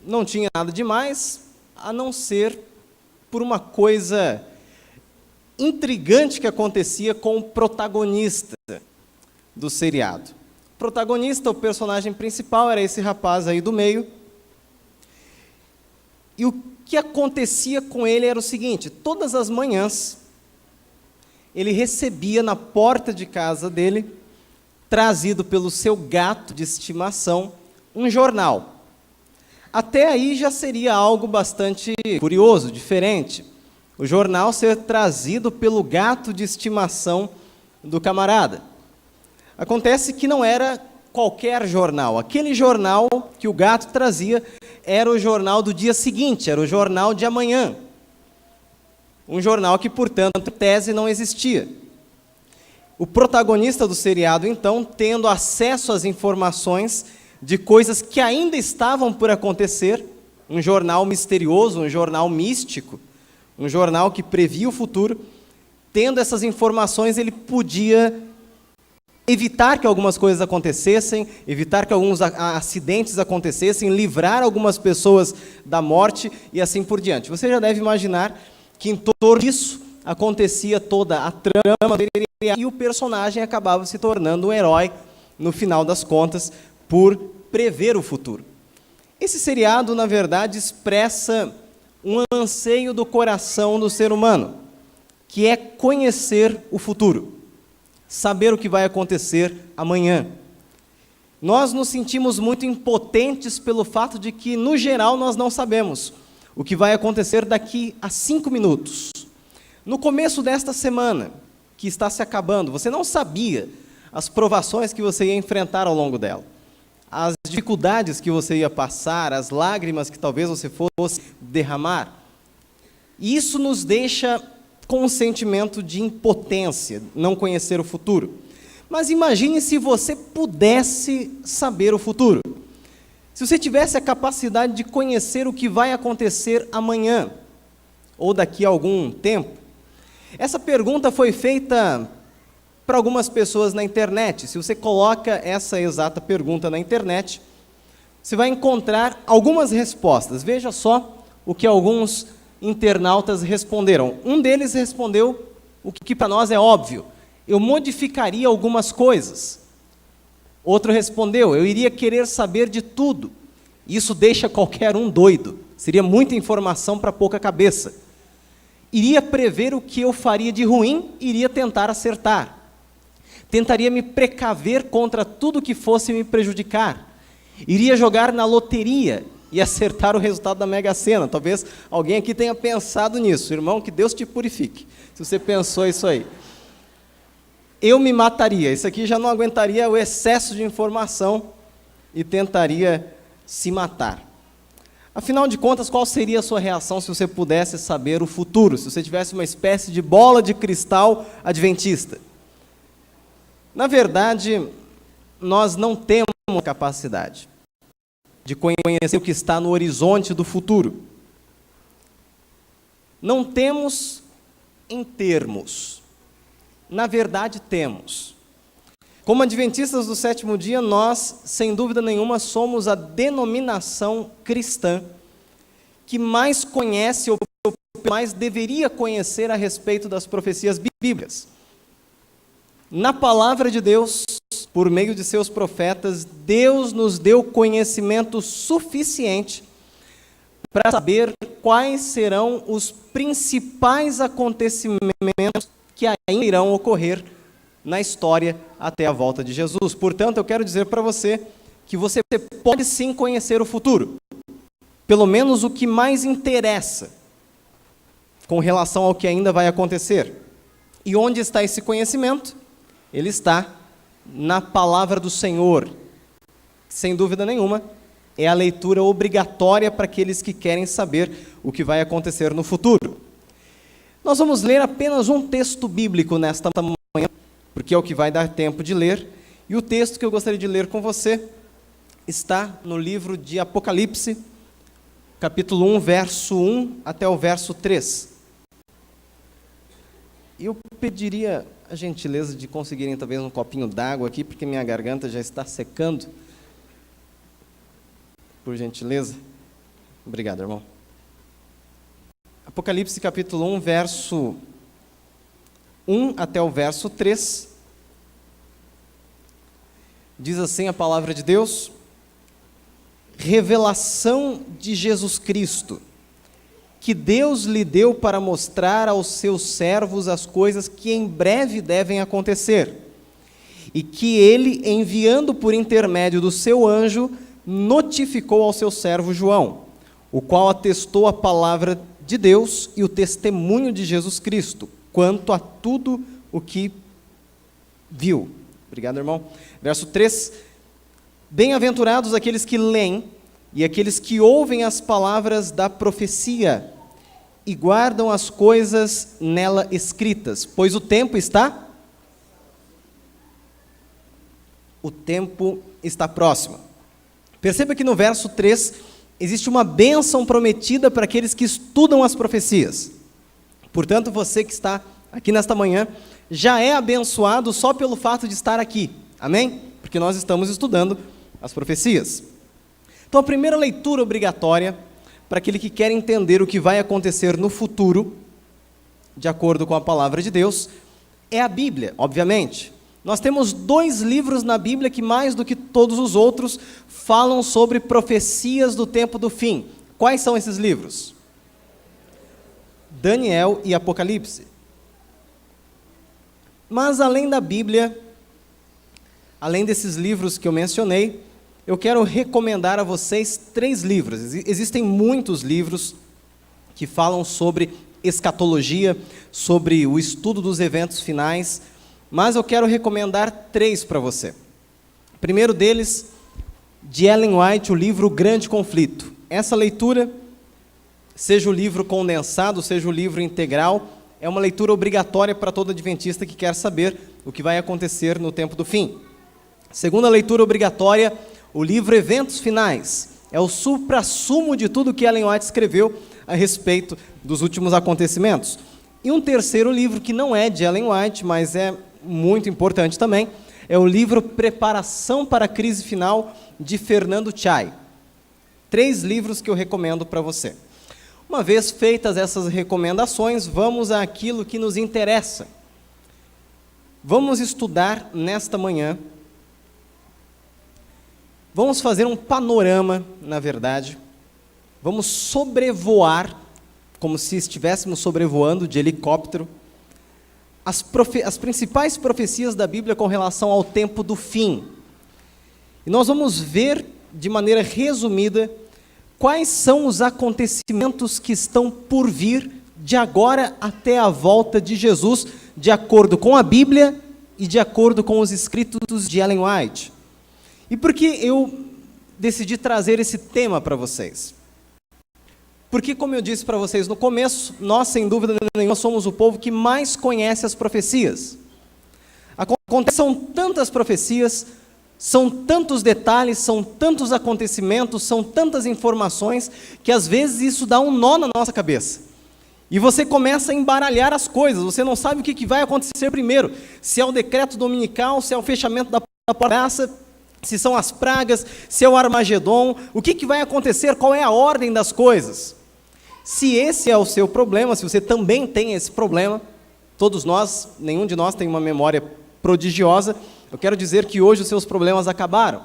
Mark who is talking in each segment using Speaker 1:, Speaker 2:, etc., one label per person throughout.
Speaker 1: não tinha nada demais, a não ser por uma coisa intrigante que acontecia com o protagonista do seriado. O protagonista, o personagem principal, era esse rapaz aí do meio. E o que acontecia com ele era o seguinte: todas as manhãs, ele recebia na porta de casa dele, trazido pelo seu gato de estimação, um jornal. Até aí já seria algo bastante curioso, diferente. O jornal ser trazido pelo gato de estimação do camarada. Acontece que não era qualquer jornal. Aquele jornal que o gato trazia era o jornal do dia seguinte, era o jornal de amanhã. Um jornal que, portanto, em tese não existia. O protagonista do seriado, então, tendo acesso às informações de coisas que ainda estavam por acontecer, um jornal misterioso, um jornal místico, um jornal que previa o futuro, tendo essas informações, ele podia evitar que algumas coisas acontecessem, evitar que alguns acidentes acontecessem, livrar algumas pessoas da morte e assim por diante. Você já deve imaginar que em torno disso acontecia toda a trama e o personagem acabava se tornando um herói, no final das contas, por prever o futuro. Esse seriado, na verdade, expressa um anseio do coração do ser humano, que é conhecer o futuro, saber o que vai acontecer amanhã. Nós nos sentimos muito impotentes pelo fato de que, no geral, nós não sabemos o que vai acontecer daqui a 5 minutos. No começo desta semana, que está se acabando, você não sabia as provações que você ia enfrentar ao longo dela, as dificuldades que você ia passar, as lágrimas que talvez você fosse derramar. E isso nos deixa com um sentimento de impotência, não conhecer o futuro. Mas imagine se você pudesse saber o futuro. Se você tivesse a capacidade de conhecer o que vai acontecer amanhã, ou daqui a algum tempo. Essa pergunta foi feita para algumas pessoas na internet. Se você coloca essa exata pergunta na internet, você vai encontrar algumas respostas. Veja só o que alguns internautas responderam. Um deles respondeu o que para nós é óbvio: eu modificaria algumas coisas. Outro respondeu: eu iria querer saber de tudo. Isso deixa qualquer um doido. Seria muita informação para pouca cabeça. Iria prever o que eu faria de ruim, iria tentar acertar. Tentaria me precaver contra tudo que fosse me prejudicar. Iria jogar na loteria e acertar o resultado da Mega Sena. Talvez alguém aqui tenha pensado nisso. Irmão, que Deus te purifique, se você pensou isso aí. Eu me mataria. Isso aqui já não aguentaria o excesso de informação e tentaria se matar. Afinal de contas, qual seria a sua reação se você pudesse saber o futuro? Se você tivesse uma espécie de bola de cristal adventista? Na verdade, nós não temos capacidade de conhecer o que está no horizonte do futuro. Não temos em termos. Na verdade, temos. Como adventistas do sétimo dia, nós, sem dúvida nenhuma, somos a denominação cristã que mais conhece ou mais deveria conhecer a respeito das profecias bíblicas. Na palavra de Deus, por meio de seus profetas, Deus nos deu conhecimento suficiente para saber quais serão os principais acontecimentos que ainda irão ocorrer na história até a volta de Jesus. Portanto, eu quero dizer para você que você pode sim conhecer o futuro, pelo menos o que mais interessa com relação ao que ainda vai acontecer. E onde está esse conhecimento? Ele está na palavra do Senhor. Sem dúvida nenhuma, é a leitura obrigatória para aqueles que querem saber o que vai acontecer no futuro. Nós vamos ler apenas um texto bíblico nesta manhã, porque é o que vai dar tempo de ler, e o texto que eu gostaria de ler com você está no livro de Apocalipse, capítulo 1, verso 1 até o verso 3. Eu pediria a gentileza de conseguirem talvez um copinho d'água aqui, porque minha garganta já está secando. Por gentileza. Obrigado, irmão. Apocalipse capítulo 1, verso 1 até o verso 3. Diz assim a palavra de Deus: revelação de Jesus Cristo, que Deus lhe deu para mostrar aos seus servos as coisas que em breve devem acontecer, e que ele, enviando por intermédio do seu anjo, notificou ao seu servo João, o qual atestou a palavra de Deus e o testemunho de Jesus Cristo, quanto a tudo o que viu. Obrigado, irmão. Verso 3: bem-aventurados aqueles que leem e aqueles que ouvem as palavras da profecia e guardam as coisas nela escritas, pois o tempo está próximo. Perceba que no verso 3 existe uma bênção prometida para aqueles que estudam as profecias. Portanto, você que está aqui nesta manhã já é abençoado só pelo fato de estar aqui. Amém? Porque nós estamos estudando as profecias. Então, a primeira leitura obrigatória para aquele que quer entender o que vai acontecer no futuro, de acordo com a palavra de Deus, é a Bíblia, obviamente. Nós temos 2 livros na Bíblia que, mais do que todos os outros, falam sobre profecias do tempo do fim. Quais são esses livros? Daniel e Apocalipse. Mas além da Bíblia, além desses livros que eu mencionei, eu quero recomendar a vocês 3 livros. Existem muitos livros que falam sobre escatologia, sobre o estudo dos eventos finais, mas eu quero recomendar 3 para você. O primeiro deles, de Ellen White, o livro Grande Conflito. Essa leitura, seja o livro condensado, seja o livro integral, é uma leitura obrigatória para todo adventista que quer saber o que vai acontecer no tempo do fim. Segunda leitura obrigatória, o livro Eventos Finais. É o suprassumo de tudo que Ellen White escreveu a respeito dos últimos acontecimentos. E um terceiro livro, que não é de Ellen White, mas é muito importante também, é o livro Preparação para a Crise Final, de Fernando Chay. 3 livros que eu recomendo para você. Uma vez feitas essas recomendações, vamos àquilo que nos interessa. Vamos estudar nesta manhã. Vamos fazer um panorama, na verdade. Vamos sobrevoar, como se estivéssemos sobrevoando de helicóptero, as principais profecias da Bíblia com relação ao tempo do fim. E nós vamos ver, de maneira resumida, quais são os acontecimentos que estão por vir de agora até a volta de Jesus, de acordo com a Bíblia e de acordo com os escritos de Ellen White. E por que eu decidi trazer esse tema para vocês? Porque, como eu disse para vocês no começo, nós, sem dúvida nenhuma, somos o povo que mais conhece as profecias. São tantas profecias, são tantos detalhes, são tantos acontecimentos, são tantas informações, que às vezes isso dá um nó na nossa cabeça. E você começa a embaralhar as coisas, você não sabe o que vai acontecer primeiro. Se é o decreto dominical, se é o fechamento da praça, se são as pragas, se é o Armagedon, o que vai acontecer, qual é a ordem das coisas. Se esse é o seu problema, se você também tem esse problema, todos nós, nenhum de nós tem uma memória prodigiosa, eu quero dizer que hoje os seus problemas acabaram,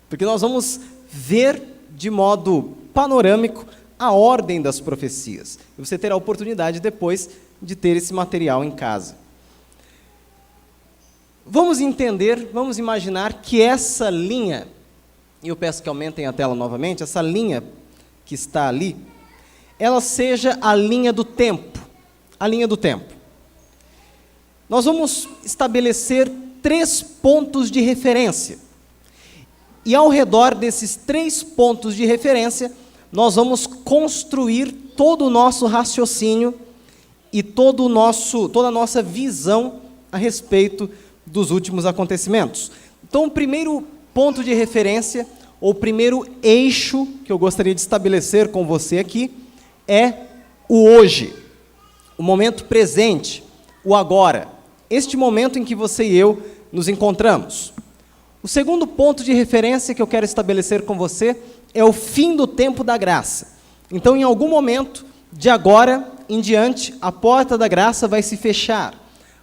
Speaker 1: porque nós vamos ver de modo panorâmico a ordem das profecias. E você terá a oportunidade depois de ter esse material em casa. Vamos entender, vamos imaginar que essa linha, e eu peço que aumentem a tela novamente, essa linha que está ali, ela seja a linha do tempo. A linha do tempo. Nós vamos estabelecer 3 pontos de referência. E ao redor desses 3 pontos de referência, nós vamos construir todo o nosso raciocínio e toda a nossa visão a respeito dos últimos acontecimentos. Então, o primeiro ponto de referência, ou o primeiro eixo que eu gostaria de estabelecer com você aqui, é o hoje, o momento presente, o agora, este momento em que você e eu nos encontramos. O segundo ponto de referência que eu quero estabelecer com você é o fim do tempo da graça. Então, em algum momento, de agora em diante, a porta da graça vai se fechar.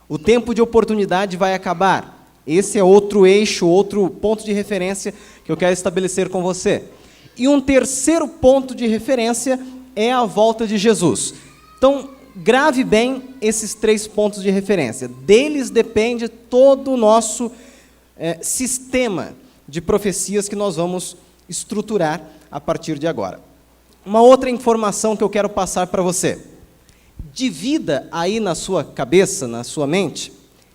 Speaker 1: O tempo de oportunidade vai acabar. Esse é outro eixo, outro ponto de referência que eu quero estabelecer com você. E um terceiro ponto de referência é a volta de Jesus. Então, grave bem esses 3 pontos de referência. Deles depende todo o nosso sistema de profecias que nós vamos estruturar a partir de agora. Uma outra informação que eu quero passar para você. Divida aí na sua cabeça, na sua mente,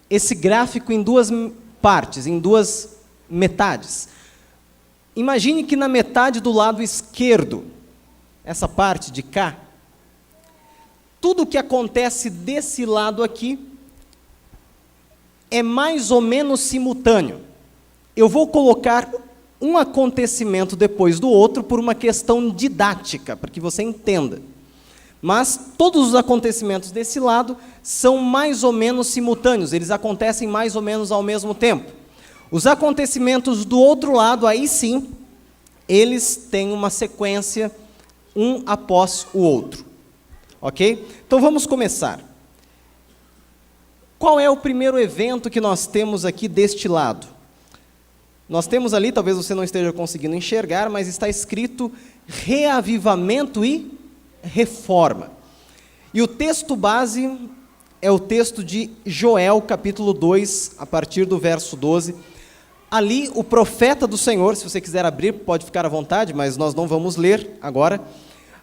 Speaker 1: esse gráfico em 2 partes, em 2 metades. Imagine que na metade do lado esquerdo, essa parte de cá, tudo o que acontece desse lado aqui é mais ou menos simultâneo. Eu vou colocar um acontecimento depois do outro por uma questão didática, para que você entenda. Mas todos os acontecimentos desse lado são mais ou menos simultâneos, eles acontecem mais ou menos ao mesmo tempo. Os acontecimentos do outro lado, aí sim, eles têm uma sequência, um após o outro. Ok? Então vamos começar. Qual é o primeiro evento que nós temos aqui deste lado? Nós temos ali, talvez você não esteja conseguindo enxergar, mas está escrito reavivamento e reforma. E o texto base é o texto de Joel, capítulo 2, a partir do verso 12. Ali, o profeta do Senhor, se você quiser abrir, pode ficar à vontade, mas nós não vamos ler agora.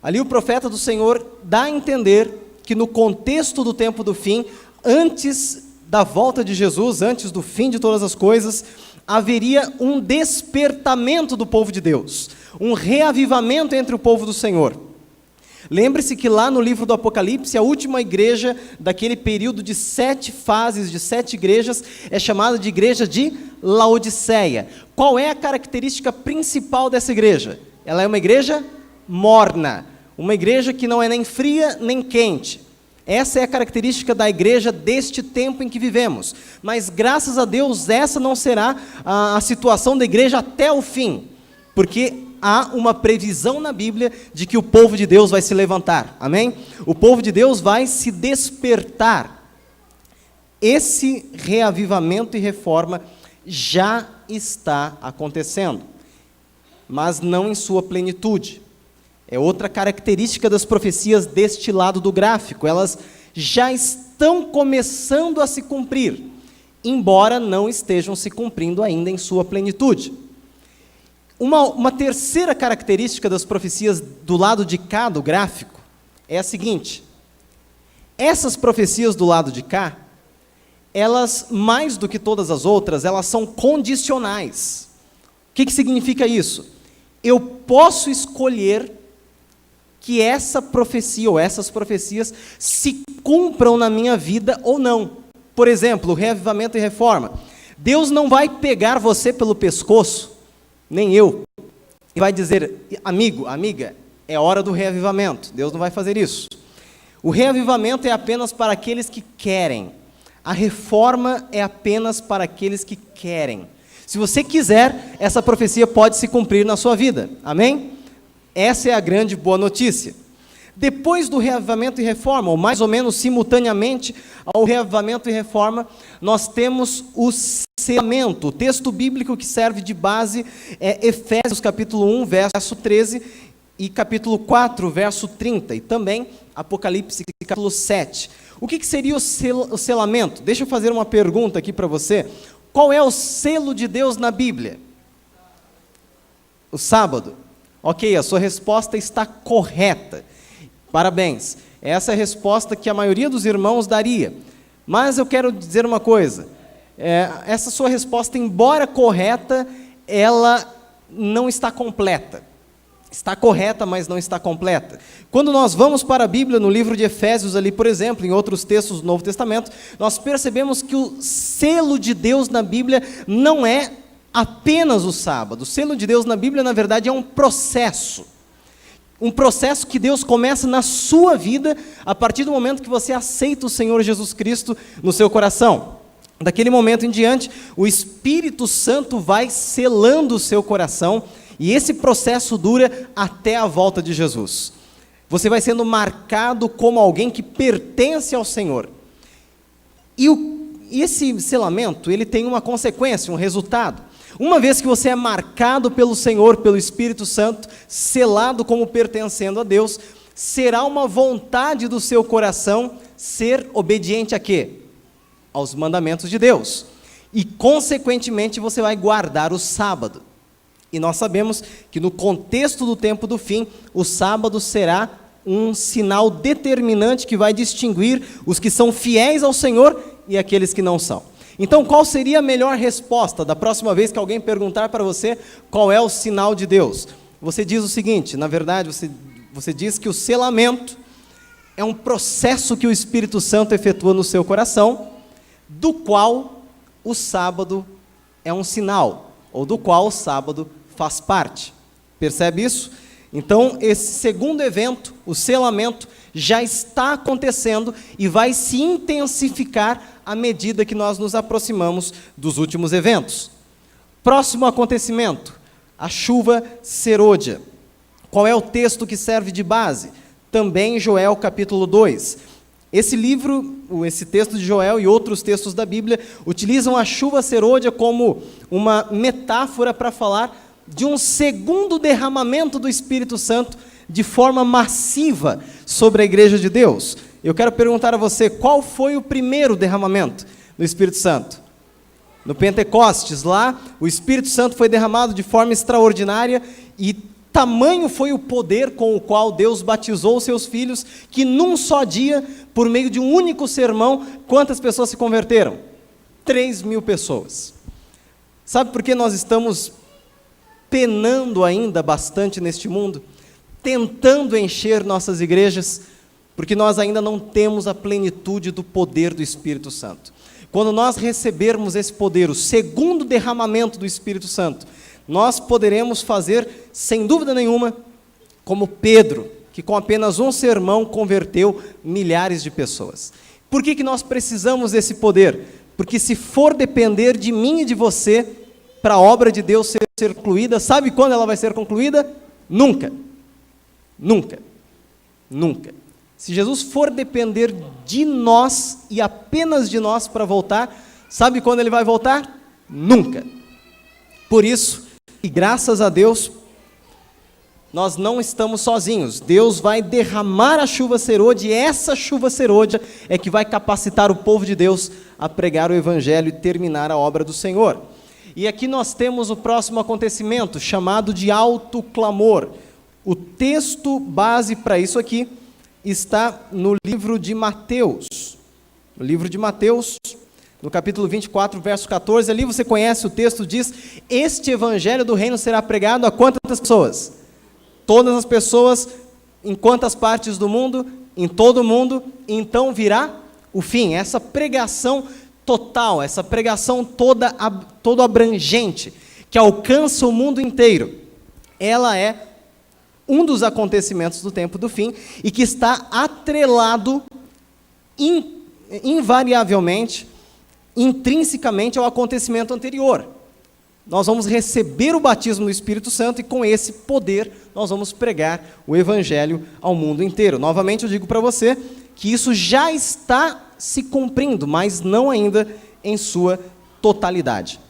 Speaker 1: Ali, o profeta do Senhor dá a entender que no contexto do tempo do fim, antes da volta de Jesus, antes do fim de todas as coisas, haveria um despertamento do povo de Deus, um reavivamento entre o povo do Senhor. Lembre-se que lá no livro do Apocalipse, a última igreja daquele período de 7 fases, de 7 igrejas, é chamada de igreja de Laodiceia. Qual é a característica principal dessa igreja? Ela é uma igreja morna, uma igreja que não é nem fria nem quente. Essa é a característica da igreja deste tempo em que vivemos. Mas graças a Deus essa não será a situação da igreja até o fim, porque há uma previsão na Bíblia de que o povo de Deus vai se levantar, amém? O povo de Deus vai se despertar. Esse reavivamento e reforma já está acontecendo, mas não em sua plenitude. É outra característica das profecias deste lado do gráfico, elas já estão começando a se cumprir, embora não estejam se cumprindo ainda em sua plenitude. Uma terceira característica das profecias do lado de cá do gráfico é a seguinte: essas profecias do lado de cá, elas, mais do que todas as outras, elas são condicionais. O que significa isso? Eu posso escolher que essa profecia ou essas profecias se cumpram na minha vida ou não. Por exemplo, o reavivamento e reforma. Deus não vai pegar você pelo pescoço, nem eu, e vai dizer, amigo, amiga, é hora do reavivamento. Deus não vai fazer isso. O reavivamento é apenas para aqueles que querem. A reforma é apenas para aqueles que querem. Se você quiser, essa profecia pode se cumprir na sua vida. Amém? Essa é a grande boa notícia. Depois do reavivamento e reforma, ou mais ou menos simultaneamente ao reavivamento e reforma, nós temos o selamento. O texto bíblico que serve de base é Efésios capítulo 1, verso 13, e capítulo 4, verso 30, e também Apocalipse capítulo 7. O que seria o selamento? Deixa eu fazer uma pergunta aqui para você. Qual é o selo de Deus na Bíblia? O sábado. Ok, a sua resposta está correta. Parabéns. Essa é a resposta que a maioria dos irmãos daria. Mas eu quero dizer uma coisa. Essa sua resposta, embora correta, ela não está completa. Está correta, mas não está completa. Quando nós vamos para a Bíblia, no livro de Efésios, ali, por exemplo, em outros textos do Novo Testamento, nós percebemos que o selo de Deus na Bíblia não é apenas o sábado. O selo de Deus na Bíblia, na verdade, é um processo. Um processo que Deus começa na sua vida, a partir do momento que você aceita o Senhor Jesus Cristo no seu coração. Daquele momento em diante, o Espírito Santo vai selando o seu coração, e esse processo dura até a volta de Jesus. Você vai sendo marcado como alguém que pertence ao Senhor. E esse selamento, ele tem uma consequência, um resultado. Uma vez que você é marcado pelo Senhor, pelo Espírito Santo, selado como pertencendo a Deus, será uma vontade do seu coração ser obediente a quê? Aos mandamentos de Deus. E, consequentemente, você vai guardar o sábado. E nós sabemos que no contexto do tempo do fim, o sábado será um sinal determinante que vai distinguir os que são fiéis ao Senhor e aqueles que não são. Então, qual seria a melhor resposta da próxima vez que alguém perguntar para você qual é o sinal de Deus? Você diz o seguinte, na verdade, você diz que o selamento é um processo que o Espírito Santo efetua no seu coração, do qual o sábado é um sinal, ou do qual o sábado faz parte. Percebe isso? Então, esse segundo evento, o selamento, já está acontecendo e vai se intensificar à medida que nós nos aproximamos dos últimos eventos. Próximo acontecimento, a chuva serôdia. Qual é o texto que serve de base? Também Joel capítulo 2. Esse livro, esse texto de Joel e outros textos da Bíblia, utilizam a chuva serôdia como uma metáfora para falar de um segundo derramamento do Espírito Santo de forma massiva sobre a igreja de Deus. Eu quero perguntar a você, qual foi o primeiro derramamento do Espírito Santo? No Pentecostes, lá, o Espírito Santo foi derramado de forma extraordinária e tamanho foi o poder com o qual Deus batizou os seus filhos, que num só dia, por meio de um único sermão, quantas pessoas se converteram? 3.000 pessoas. Sabe por que nós estamos penando ainda bastante neste mundo? Tentando encher nossas igrejas, porque nós ainda não temos a plenitude do poder do Espírito Santo. Quando nós recebermos esse poder, o segundo derramamento do Espírito Santo, nós poderemos fazer, sem dúvida nenhuma, como Pedro, que com apenas um sermão converteu milhares de pessoas. Por que nós precisamos desse poder? Porque se for depender de mim e de você, para a obra de Deus ser concluída, sabe quando ela vai ser concluída? Nunca. Nunca. Nunca. Se Jesus for depender de nós e apenas de nós para voltar, sabe quando ele vai voltar? Nunca. Por isso, e graças a Deus, nós não estamos sozinhos. Deus vai derramar a chuva serôdia e essa chuva serôdia é que vai capacitar o povo de Deus a pregar o Evangelho e terminar a obra do Senhor. E aqui nós temos o próximo acontecimento, chamado de alto clamor. O texto base para isso aqui está no livro de Mateus. No livro de Mateus, no capítulo 24, verso 14, ali você conhece o texto, diz: este evangelho do reino será pregado a quantas pessoas? Todas as pessoas, em quantas partes do mundo? Em todo o mundo, então virá o fim. Essa pregação total, essa pregação todo abrangente, que alcança o mundo inteiro, ela é um dos acontecimentos do tempo do fim e que está atrelado invariavelmente, intrinsecamente ao acontecimento anterior. Nós vamos receber o batismo do Espírito Santo e com esse poder nós vamos pregar o Evangelho ao mundo inteiro. Novamente eu digo para você que isso já está se cumprindo, mas não ainda em sua totalidade.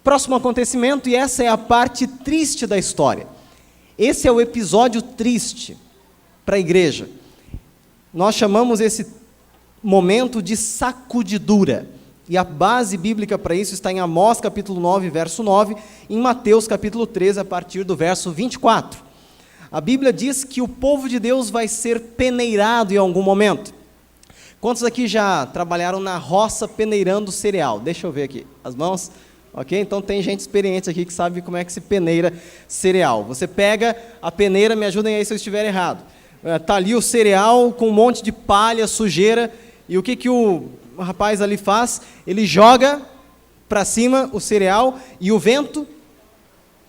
Speaker 1: Próximo acontecimento, e essa é a parte triste da história. Esse é o episódio triste para a igreja. Nós chamamos esse momento de sacudidura. E a base bíblica para isso está em Amós capítulo 9, verso 9, e em Mateus capítulo 13, a partir do verso 24. A Bíblia diz que o povo de Deus vai ser peneirado em algum momento. Quantos aqui já trabalharam na roça peneirando cereal? Deixa eu ver aqui, as mãos. Ok? Então tem gente experiente aqui que sabe como é que se peneira cereal. Você pega a peneira, me ajudem aí se eu estiver errado. Está ali o cereal com um monte de palha, sujeira, e o que o rapaz ali faz? Ele joga para cima o cereal e o vento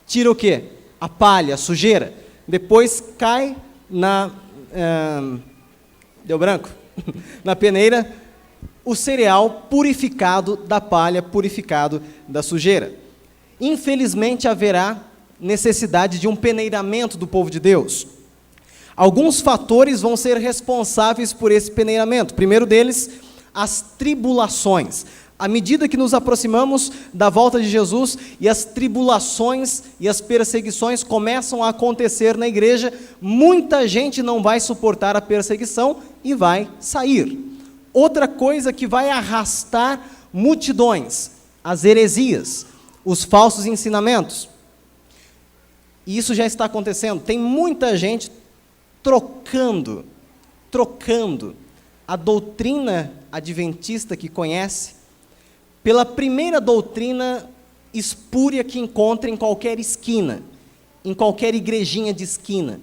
Speaker 1: tira o quê? A palha, a sujeira. Depois cai na... deu branco? Na peneira, o cereal purificado da palha, purificado da sujeira. Infelizmente haverá necessidade de um peneiramento do povo de Deus. Alguns fatores vão ser responsáveis por esse peneiramento. O primeiro deles, as tribulações. À medida que nos aproximamos da volta de Jesus e as tribulações e as perseguições começam a acontecer na igreja, muita gente não vai suportar a perseguição e vai sair. Outra coisa que vai arrastar multidões, as heresias, os falsos ensinamentos. E isso já está acontecendo. Tem muita gente trocando a doutrina adventista que conhece pela primeira doutrina espúria que encontra em qualquer esquina, em qualquer igrejinha de esquina,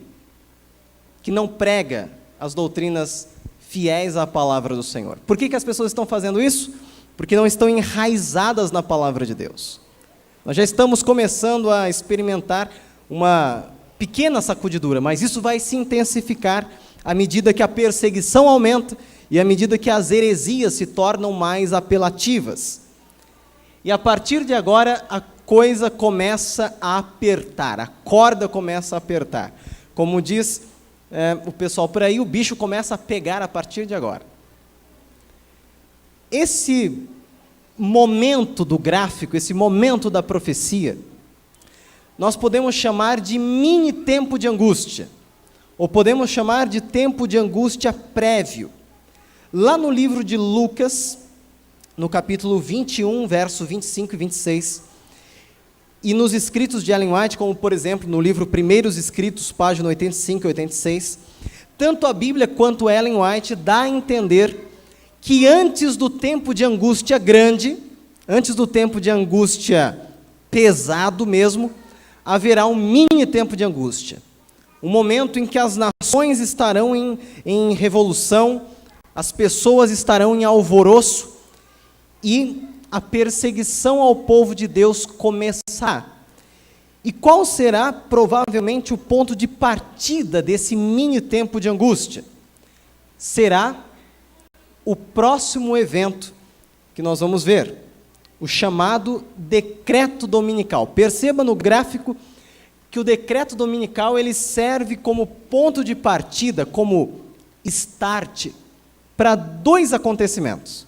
Speaker 1: que não prega as doutrinas fiéis à palavra do Senhor. Por que as pessoas estão fazendo isso? Porque não estão enraizadas na palavra de Deus. Nós já estamos começando a experimentar uma pequena sacudidura, mas isso vai se intensificar à medida que a perseguição aumenta e à medida que as heresias se tornam mais apelativas. E a partir de agora, a coisa começa a apertar, a corda começa a apertar. Como diz o pessoal por aí, o bicho começa a pegar a partir de agora. Esse momento do gráfico, esse momento da profecia, nós podemos chamar de mini tempo de angústia, ou podemos chamar de tempo de angústia prévio. Lá no livro de Lucas, no capítulo 21, verso 25 e 26, e nos escritos de Ellen White, como por exemplo no livro Primeiros Escritos, página 85 e 86, tanto a Bíblia quanto Ellen White dá a entender que antes do tempo de angústia grande, antes do tempo de angústia pesado mesmo, haverá um mini tempo de angústia. Um momento em que as nações estarão em revolução, as pessoas estarão em alvoroço, e a perseguição ao povo de Deus começará. E qual será, provavelmente, o ponto de partida desse mini tempo de angústia? Será o próximo evento que nós vamos ver, o chamado decreto dominical. Perceba no gráfico que o decreto dominical ele serve como ponto de partida, como start, para dois acontecimentos.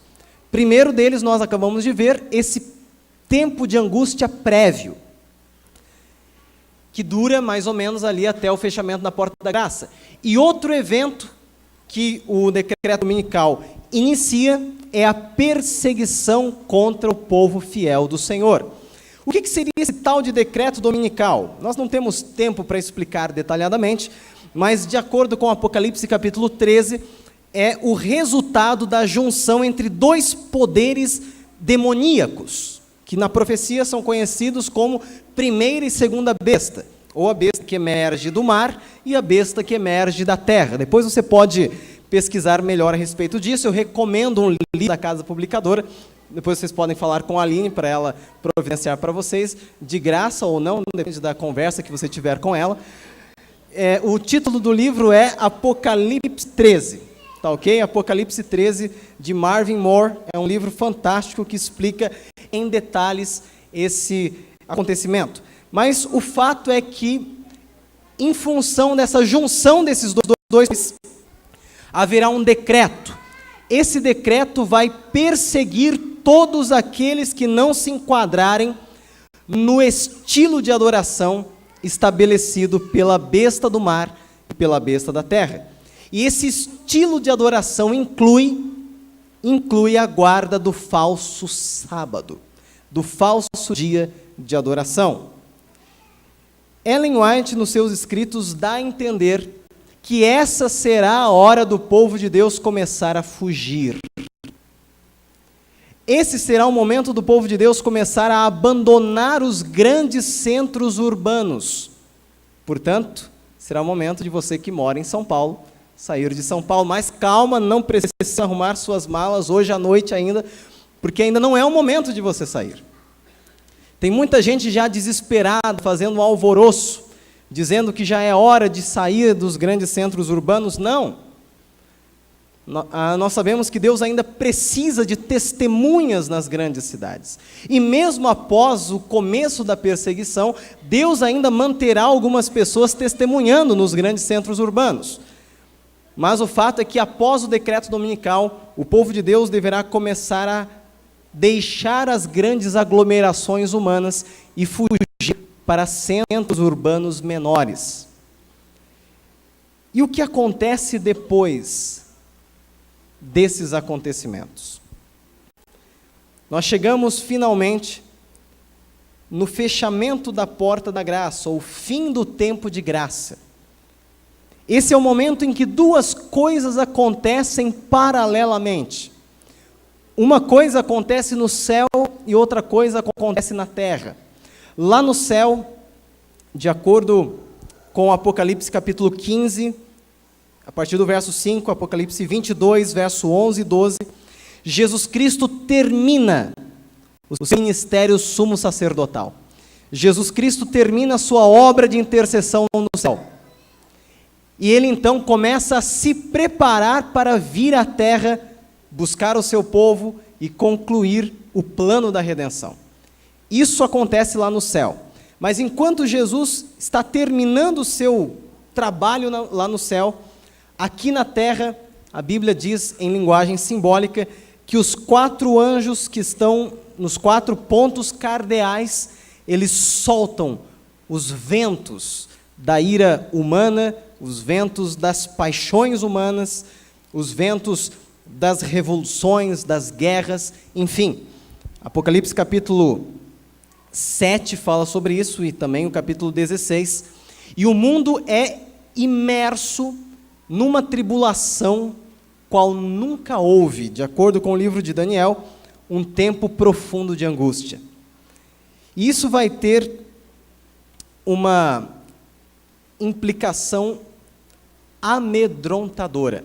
Speaker 1: Primeiro deles, nós acabamos de ver esse tempo de angústia prévio, que dura mais ou menos ali até o fechamento da porta da graça. E outro evento que o decreto dominical inicia é a perseguição contra o povo fiel do Senhor. O que seria esse tal de decreto dominical? Nós não temos tempo para explicar detalhadamente, mas de acordo com Apocalipse capítulo 13, é o resultado da junção entre dois poderes demoníacos, que na profecia são conhecidos como primeira e segunda besta, ou a besta que emerge do mar e a besta que emerge da terra. Depois você pode pesquisar melhor a respeito disso. Eu recomendo um livro da Casa Publicadora, depois vocês podem falar com a Aline para ela providenciar para vocês, de graça ou não, depende da conversa que você tiver com ela. O título do livro é Apocalipse 13. Tá ok? Apocalipse 13, de Marvin Moore, é um livro fantástico que explica em detalhes esse acontecimento. Mas o fato é que, em função dessa junção desses dois, haverá um decreto. Esse decreto vai perseguir todos aqueles que não se enquadrarem no estilo de adoração estabelecido pela besta do mar e pela besta da terra. E esse estilo de adoração inclui a guarda do falso sábado, do falso dia de adoração. Ellen White, nos seus escritos, dá a entender que essa será a hora do povo de Deus começar a fugir. Esse será o momento do povo de Deus começar a abandonar os grandes centros urbanos. Portanto, será o momento de você que mora em São Paulo, sair de São Paulo. Mas calma, não precisa arrumar suas malas hoje à noite ainda, porque ainda não é o momento de você sair. Tem muita gente já desesperada, fazendo um alvoroço, dizendo que já é hora de sair dos grandes centros urbanos. Não. Nós sabemos que Deus ainda precisa de testemunhas nas grandes cidades. E mesmo após o começo da perseguição, Deus ainda manterá algumas pessoas testemunhando nos grandes centros urbanos. Mas o fato é que após o decreto dominical, o povo de Deus deverá começar a deixar as grandes aglomerações humanas e fugir para centros urbanos menores. E o que acontece depois desses acontecimentos? Nós chegamos finalmente no fechamento da porta da graça, ou fim do tempo de graça. Esse é o momento em que duas coisas acontecem paralelamente. Uma coisa acontece no céu e outra coisa acontece na terra. Lá no céu, de acordo com Apocalipse capítulo 15, a partir do verso 5, Apocalipse 22, verso 11 e 12, Jesus Cristo termina o seu ministério sumo sacerdotal. Jesus Cristo termina a sua obra de intercessão no céu. E ele então começa a se preparar para vir à terra, buscar o seu povo e concluir o plano da redenção. Isso acontece lá no céu. Mas enquanto Jesus está terminando o seu trabalho lá no céu, aqui na terra, a Bíblia diz em linguagem simbólica que os 4 anjos que estão nos 4 pontos cardeais, eles soltam os ventos da ira humana, os ventos das paixões humanas, os ventos das revoluções, das guerras, enfim. Apocalipse capítulo 7 fala sobre isso, e também o capítulo 16. E o mundo é imerso numa tribulação qual nunca houve, de acordo com o livro de Daniel, um tempo profundo de angústia. E isso vai ter uma implicação amedrontadora.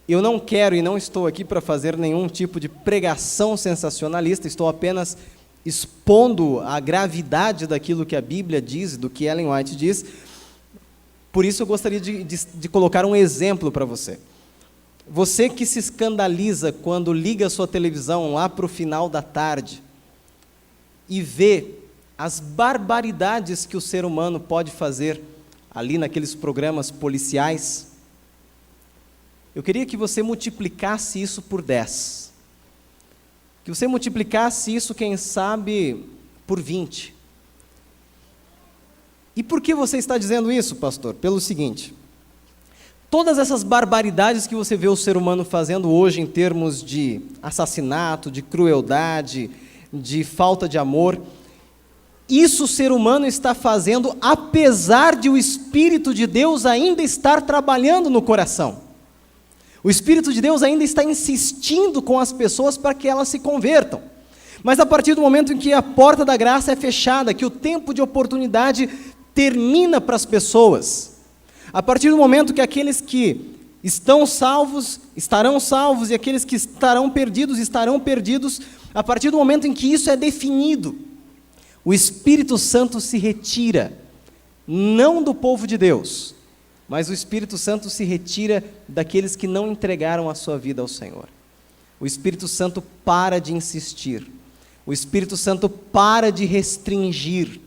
Speaker 1: Eu não quero e não estou aqui para fazer nenhum tipo de pregação sensacionalista, estou apenas expondo a gravidade daquilo que a Bíblia diz, do que Ellen White diz. Por isso eu gostaria de colocar um exemplo para você. Você que se escandaliza quando liga a sua televisão lá para o final da tarde e vê as barbaridades que o ser humano pode fazer ali naqueles programas policiais, eu queria que você multiplicasse isso por 10. Que você multiplicasse isso, quem sabe, por 20. E por que você está dizendo isso, pastor? Pelo seguinte: todas essas barbaridades que você vê o ser humano fazendo hoje em termos de assassinato, de crueldade, de falta de amor, isso o ser humano está fazendo apesar de o Espírito de Deus ainda estar trabalhando no coração. O Espírito de Deus ainda está insistindo com as pessoas para que elas se convertam. Mas a partir do momento em que a porta da graça é fechada, que o tempo de oportunidade termina para as pessoas, a partir do momento que aqueles que estão salvos, estarão salvos, e aqueles que estarão perdidos, a partir do momento em que isso é definido, o Espírito Santo se retira, não do povo de Deus, mas o Espírito Santo se retira daqueles que não entregaram a sua vida ao Senhor. O Espírito Santo para de insistir, o Espírito Santo para de restringir,